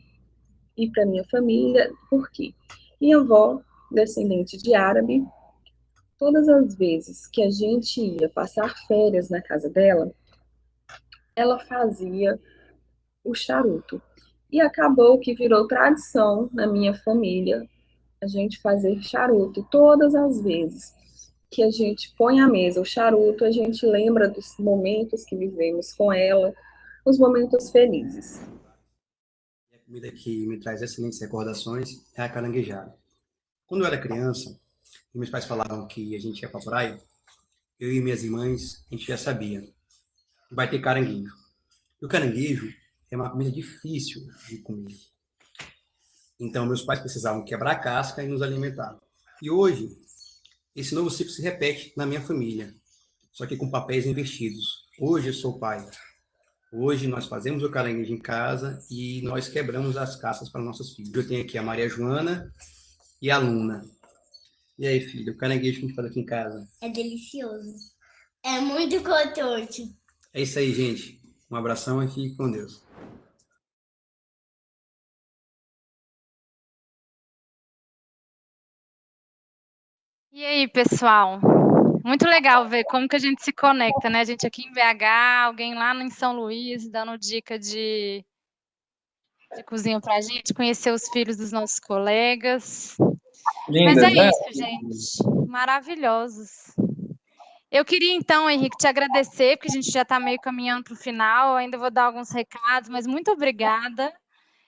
e para minha família, porque minha avó, descendente de árabe, todas as vezes que a gente ia passar férias na casa dela, ela fazia o charuto. E acabou que virou tradição na minha família a gente fazer charuto. E todas as vezes que a gente põe à mesa o charuto, a gente lembra dos momentos que vivemos com ela, os momentos felizes. A comida que me traz excelentes recordações é a caranguejada. Quando eu era criança, e meus pais falavam que a gente ia para a praia, eu e minhas irmãs, a gente já sabia, vai ter caranguejo. E o caranguejo é uma comida difícil de comer. Então, meus pais precisavam quebrar a casca e nos alimentar. E hoje, esse novo ciclo se repete na minha família, só que com papéis invertidos. Hoje eu sou pai. Hoje nós fazemos o caranguejo em casa e nós quebramos as cascas para nossos filhos. Eu tenho aqui a Maria Joana e a Luna. E aí, filho, o caranguejo que a gente faz aqui em casa? É delicioso. É muito gostoso. É isso aí, gente. Um abração e fique com Deus. E aí, pessoal? Muito legal ver como que a gente se conecta, né? A gente aqui em BH, alguém lá em São Luís, dando dica de cozinha pra gente, conhecer os filhos dos nossos colegas. Lindas, mas é né? isso, gente. Maravilhosos. Eu queria, então, Henrique, te agradecer, porque a gente já está meio caminhando para o final, ainda vou dar alguns recados, mas muito obrigada.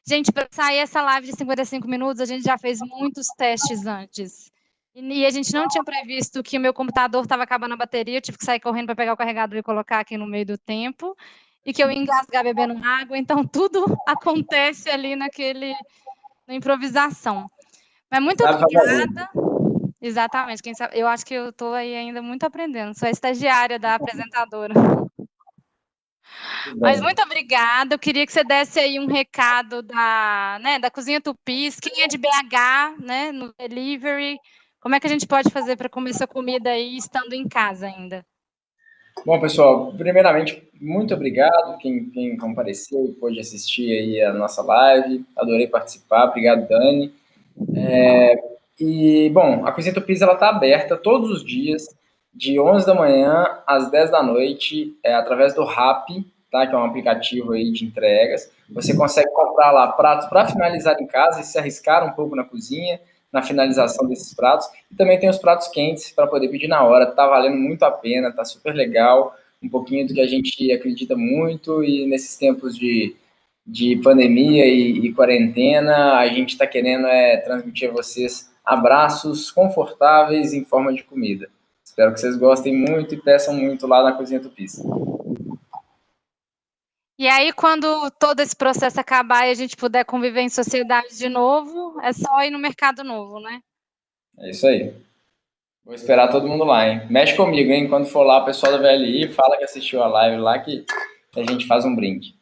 Gente, para sair essa live de 55 minutos, a gente já fez muitos testes antes. E a gente não tinha previsto que o meu computador estava acabando a bateria, eu tive que sair correndo para pegar o carregador e colocar aqui no meio do tempo, e que eu ia engasgar bebendo água, então tudo acontece ali na improvisação. Mas muito obrigada. Exatamente, quem sabe, eu acho que eu estou aí ainda muito aprendendo, sou a estagiária da apresentadora. Mas muito obrigada, eu queria que você desse aí um recado da Cozinha Tupis, quem é de BH, né, no delivery, como é que a gente pode fazer para comer essa comida aí, estando em casa ainda? Bom, pessoal, primeiramente, muito obrigado quem compareceu e pôde assistir aí a nossa live, adorei participar, obrigado, Dani. E, bom, a Cozinha Tupis está aberta todos os dias, de 11 da manhã às 10 da noite, através do Rappi, tá? Que é um aplicativo aí de entregas. Você consegue comprar lá pratos para finalizar em casa e se arriscar um pouco na cozinha, na finalização desses pratos. E também tem os pratos quentes para poder pedir na hora. Tá valendo muito a pena, tá super legal. Um pouquinho do que a gente acredita muito e nesses tempos de pandemia e quarentena, a gente está querendo transmitir a vocês abraços confortáveis em forma de comida. Espero que vocês gostem muito e peçam muito lá na Cozinha Tupis. E aí, quando todo esse processo acabar e a gente puder conviver em sociedade de novo, é só ir no mercado novo, né? É isso aí. Vou esperar todo mundo lá, hein? Mexe comigo, hein? Quando for lá, o pessoal da VLI, fala que assistiu a live lá, que a gente faz um brinde.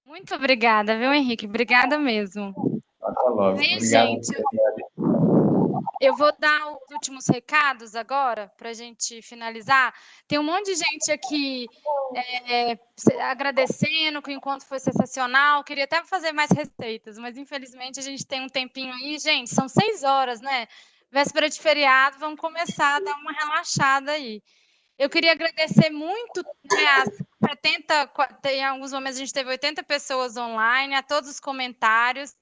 Muito obrigada, viu, Henrique? Obrigada mesmo. Até logo. E aí, Obrigado. gente, eu vou dar os últimos recados agora, para a gente finalizar. Tem um monte de gente aqui agradecendo que o encontro foi sensacional. Queria até fazer mais receitas, mas infelizmente a gente tem um tempinho aí. Gente, são 6 horas, né? Véspera de feriado, vamos começar a dar uma relaxada aí. Eu queria agradecer muito, né, as 70, em alguns momentos a gente teve 80 pessoas online, a todos os comentários.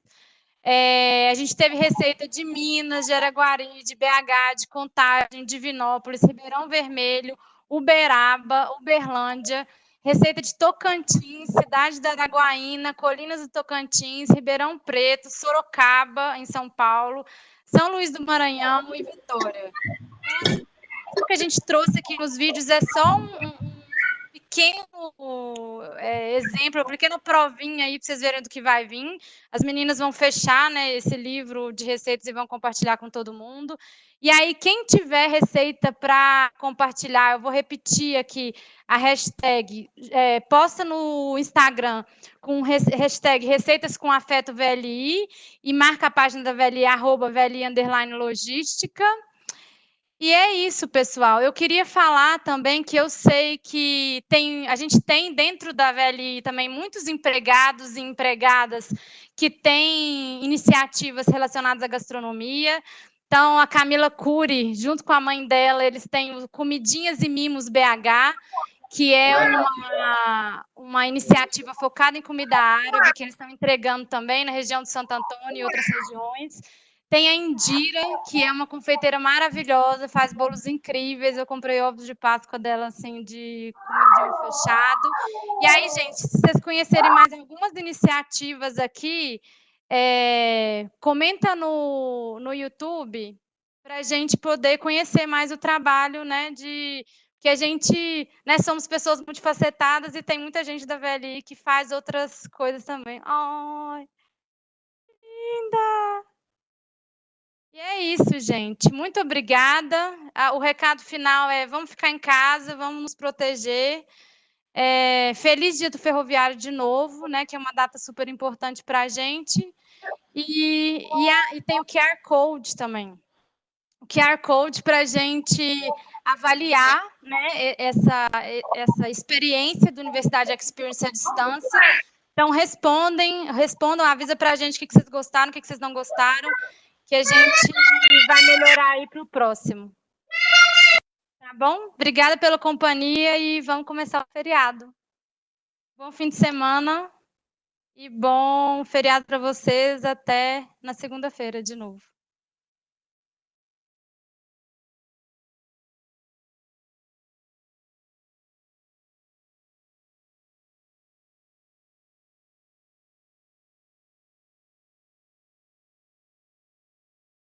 A gente teve receita de Minas, de Araguari, de BH, de Contagem, Divinópolis, Ribeirão Vermelho, Uberaba, Uberlândia, receita de Tocantins, Cidade da Araguaína, Colinas do Tocantins, Ribeirão Preto, Sorocaba, em São Paulo, São Luís do Maranhão e Vitória. Então, assim, tudo que a gente trouxe aqui nos vídeos é só um pequeno exemplo, uma pequena provinha aí para vocês verem do que vai vir. As meninas vão fechar, né, esse livro de receitas e vão compartilhar com todo mundo. E aí, quem tiver receita para compartilhar, eu vou repetir aqui a hashtag, posta no Instagram com hashtag Receitas com Afeto VLI e marca a página da VLI, @VLI_logística. E é isso, pessoal. Eu queria falar também que eu sei que a gente tem dentro da VLI também muitos empregados e empregadas que têm iniciativas relacionadas à gastronomia. Então, a Camila Cury, junto com a mãe dela, eles têm o Comidinhas e Mimos BH, que é uma iniciativa focada em comida árabe, que eles estão entregando também na região de Santo Antônio e outras regiões. Tem a Indira, que é uma confeiteira maravilhosa, faz bolos incríveis. Eu comprei ovos de Páscoa dela, assim, de comidinho fechado. E aí, gente, se vocês conhecerem mais algumas iniciativas aqui, comenta no YouTube para a gente poder conhecer mais o trabalho, né, que a gente, né, somos pessoas multifacetadas e tem muita gente da VLI que faz outras coisas também. Ai, linda! E é isso, gente. Muito obrigada. O recado final é: vamos ficar em casa, vamos nos proteger. Feliz Dia do Ferroviário de novo, né? Que é uma data super importante para a gente. E tem o QR Code também. O QR Code para a gente avaliar, né, essa experiência do Universidade Experience à distância. Então, respondam, avisa para a gente o que vocês gostaram, o que vocês não gostaram, que a gente vai melhorar aí para o próximo. Tá bom? Obrigada pela companhia e vamos começar o feriado. Bom fim de semana e bom feriado para vocês. Até na segunda-feira de novo.